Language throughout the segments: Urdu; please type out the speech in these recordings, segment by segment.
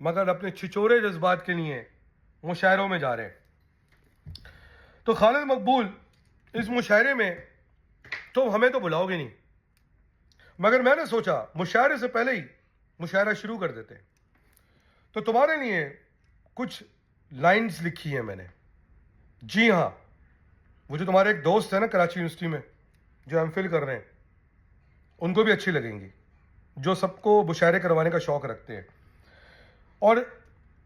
مگر اپنے چھچورے جذبات کے لیے مشاعروں میں جا رہے ہیں. تو خالد مقبول اس مشاعرے میں تو ہمیں تو بلاؤ گے نہیں، مگر میں نے سوچا مشاعرے سے پہلے ہی مشاعرہ شروع کر دیتے ہیں. تو تمہارے لیے کچھ لائنز لکھی ہیں میں نے. جی ہاں، وہ جو تمہارے ایک دوست ہے نا کراچی یونیورسٹی میں جو ایم فل کر رہے ہیں، ان کو بھی اچھی لگیں گی، جو سب کو مشاعرے کروانے کا شوق رکھتے ہیں. اور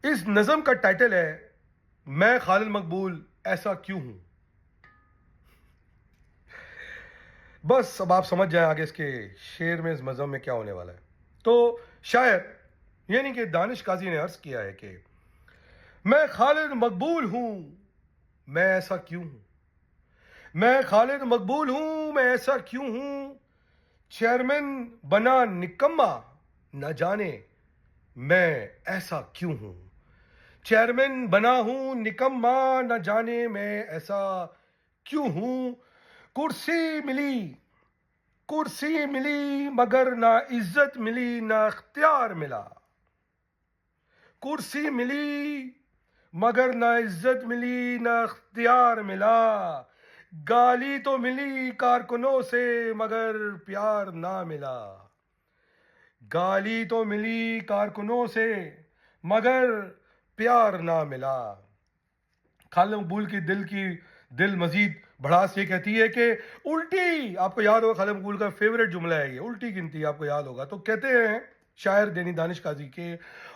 اس نظم کا ٹائٹل ہے میں خالد مقبول ایسا کیوں ہوں. بس اب آپ سمجھ جائیں آگے اس کے شعر میں، اس نظم میں کیا ہونے والا ہے. تو شاعر یعنی کہ دانش قاضی نے عرض کیا ہے کہ میں خالد مقبول ہوں، میں ایسا کیوں ہوں. میں خالد مقبول ہوں، میں ایسا کیوں ہوں. چیئرمین بنا نکما، نہ جانے میں ایسا کیوں ہوں. چیئرمین بنا ہوں نکما، نہ جانے میں ایسا کیوں ہوں. کرسی ملی مگر نہ عزت ملی نہ اختیار ملا. کرسی ملی مگر نہ عزت ملی نہ اختیار ملا. گالی تو ملی کارکنوں سے مگر پیار نہ ملا. گالی تو ملی کارکنوں سے مگر پیار نہ ملا. خالد مقبول کی دل مزید بڑھاس یہ کہتی ہے کہ الٹی، آپ کو یاد ہوگا خالد مقبول کا فیوریٹ جملہ ہے یہ، الٹی گنتی، آپ کو یاد ہوگا. تو کہتے ہیں شاعر یعنی دانش قاضی کے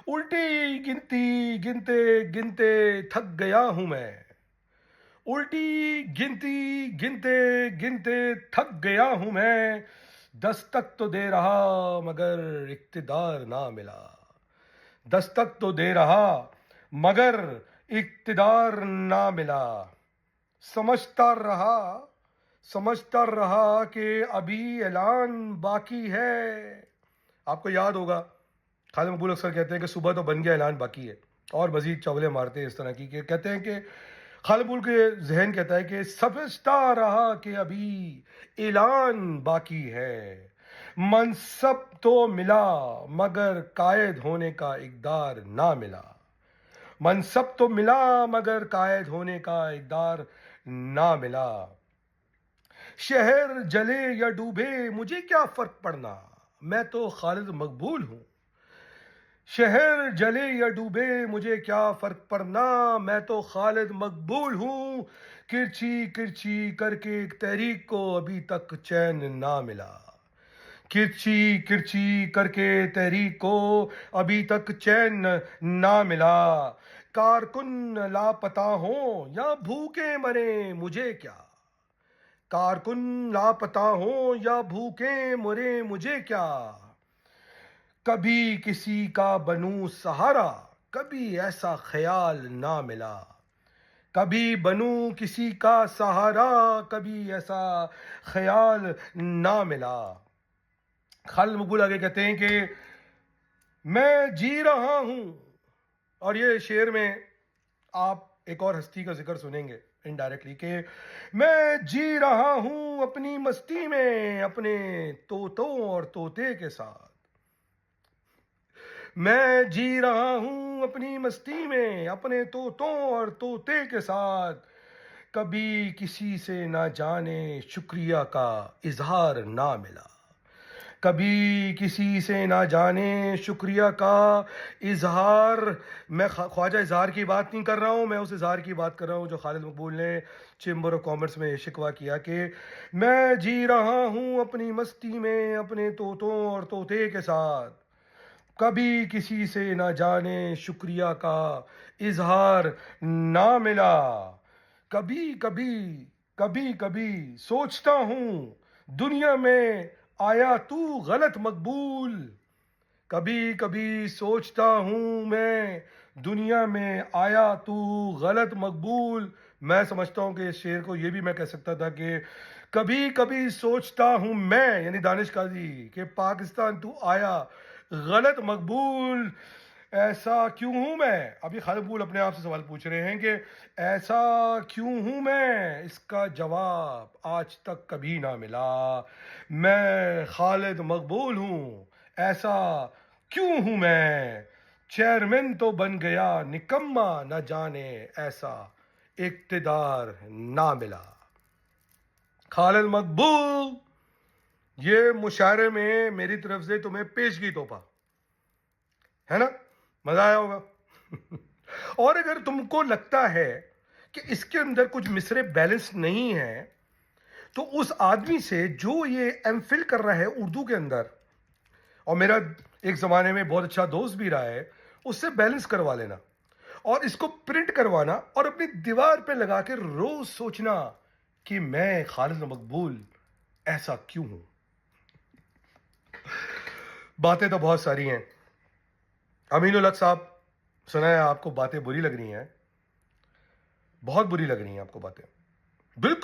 الٹی گنتی گنتے گنتے تھک گیا ہوں میں. الٹی گنتی گنتے گنتے تھک گیا ہوں میں. دستک تو دے رہا مگر اقتدار نہ ملا. دستک تو دے رہا مگر اقتدار نہ ملا. سمجھتا رہا کہ ابھی اعلان باقی ہے. آپ کو یاد ہوگا خالد مقبول اکثر کہتے ہیں کہ صبح تو بن گیا اعلان باقی ہے، اور مزید چولے مارتے ہیں اس طرح کی کہ کہتے ہیں کہ خالد مقبول کے ذہن کہتا ہے کہ سمجھتا رہا کہ ابھی اعلان باقی ہے. منصب تو ملا مگر قائد ہونے کا اقدار نہ ملا. منصب تو ملا مگر قائد ہونے کا اقدار نہ ملا. شہر جلے یا ڈوبے مجھے کیا فرق پڑنا، میں تو خالد مقبول ہوں. شہر جلے یا ڈوبے مجھے کیا فرق پڑنا، میں تو خالد مقبول ہوں. کرچی کرچی کر کے تحریک کو ابھی تک چین نہ ملا. کرچی کرچی کر کے تحریک کو ابھی تک چین نہ ملا. کارکن لاپتہ ہوں یا بھوکے مرے مجھے کیا. کارکن لاپتہ ہوں یا بھوکے مرے مجھے کیا. کبھی کسی کا بنوں سہارا کبھی ایسا خیال نہ ملا. کبھی بنوں کسی کا سہارا کبھی ایسا خیال نہ ملا. خالد مقبول آگے کہتے ہیں کہ میں جی رہا ہوں، اور یہ شعر میں آپ ایک اور ہستی کا ذکر سنیں گے انڈائریکٹلی کہ میں جی رہا ہوں اپنی مستی میں اپنے طوطوں اور طوطے کے ساتھ. میں جی رہا ہوں اپنی مستی میں اپنے طوطوں اور طوطے کے ساتھ. کبھی کسی سے نہ جانے شکریہ کا اظہار نہ ملا. کبھی کسی سے نہ جانے شکریہ کا اظہار. میں خواجہ اظہار کی بات نہیں کر رہا ہوں، میں اس اظہار کی بات کر رہا ہوں جو خالد مقبول نے چیمبر آف کامرس میں شکوہ کیا کہ میں جی رہا ہوں اپنی مستی میں اپنے طوطوں اور طوطے کے ساتھ. کبھی کسی سے نہ جانے شکریہ کا اظہار نہ ملا. کبھی سوچتا ہوں دنیا میں آیا تو غلط مقبول. کبھی سوچتا ہوں میں دنیا میں آیا تو غلط مقبول. میں سمجھتا ہوں کہ اس شعر کو یہ بھی میں کہہ سکتا تھا کہ کبھی سوچتا ہوں میں یعنی دانش قاضی کہ پاکستان تو آیا غلط مقبول. ایسا کیوں ہوں میں. ابھی خالد مقبول اپنے آپ سے سوال پوچھ رہے ہیں کہ ایسا کیوں ہوں میں، اس کا جواب آج تک کبھی نہ ملا. میں خالد مقبول ہوں، ایسا کیوں ہوں میں. چیئرمین تو بن گیا نکما نہ جانے ایسا اقتدار نہ ملا. خالد مقبول، یہ مشاعرے میں میری طرف سے تمہیں پیشگی تحفہ ہے نا. مزہ آیا ہوگا. اور اگر تم کو لگتا ہے کہ اس کے اندر کچھ مصرے بیلنس نہیں ہے تو اس آدمی سے جو یہ ایم فل کر رہا ہے اردو کے اندر، اور میرا ایک زمانے میں بہت اچھا دوست بھی رہا ہے، اس سے بیلنس کروا لینا اور اس کو پرنٹ کروانا اور اپنی دیوار پہ لگا کے روز سوچنا کہ میں خالد مقبول ایسا کیوں ہوں. باتیں تو بہت ساری ہیں. امین الحق صاحب، سنا ہے آپ کو باتیں بری لگ رہی ہیں، بہت بری لگ رہی ہیں آپ کو باتیں. بالکل